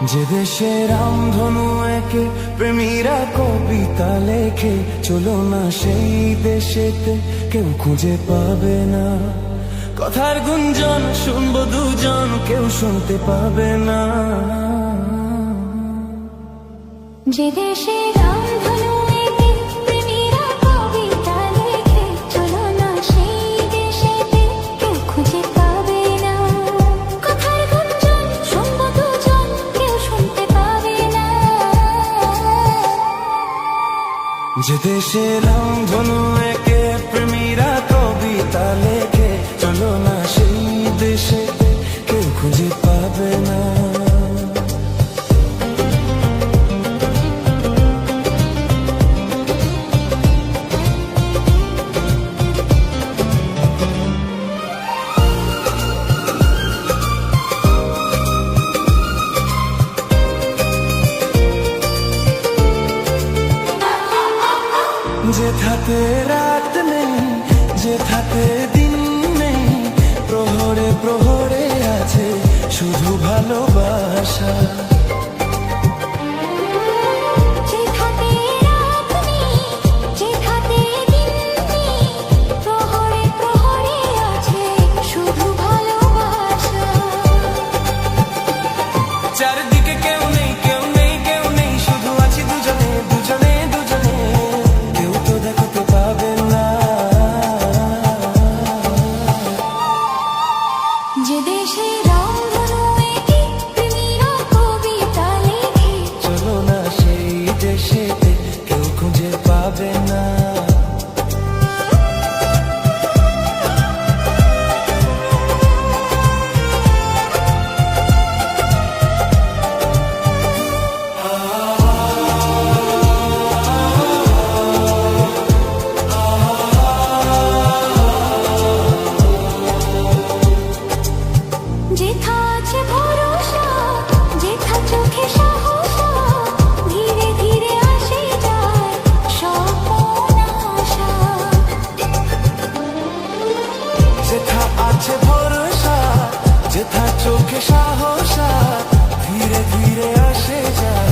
যে দেশে রামধনু একে প্রেমীরা কবিতা লেখে, চলো না সেই দেশেতে কেউ খুঁজে পাবে না। কথার গুঞ্জন শুনবো দুজন, কেউ শুনতে পাবে না। যে দেশে রামধনু একে প্রেমীরা কবিতা লেখে, চলো না সেই দেশেতে কেউ খুঁজে পাবে না। কথার গুঞ্জন শুনবো দুজন, কেউ শুনতে পাবে না। যে দেশে রামধনু একে প্রেমীরা কবিতা লেখে, চলো না সেই দেশেতে কেউ খুঁজে পাবে না। যেথাতে রাত নেই, যেথাতে দিন নেই, প্রহরে প্রহরে আছে শুধু ভালোবাসা। যেখানে রাত নেই, যেখানে দিন নেই, প্রহরে প্রহরে আছে শুধু ভালোবাসা। চারদিকে কেউ নেই, কেউ নেই, কেউ নেই, শুধু আছি দুজনে দুজনে দুজনে, কেউ তো দেখতে পাবে না। যে দেশে রামধনু একে প্রেমীরা কবিতা লেখে, চলো না সেই দেশেতে কেউ খুঁজে পাবে না। যেথা আছে ভরসা, যেথা চোখে সাহস, ধীরে ধীরে আসে যায় স্বপ্ন আশা। যেথা আছে ভরসা, যেথা চোখে সাহস, ধীরে ধীরে আসে যায়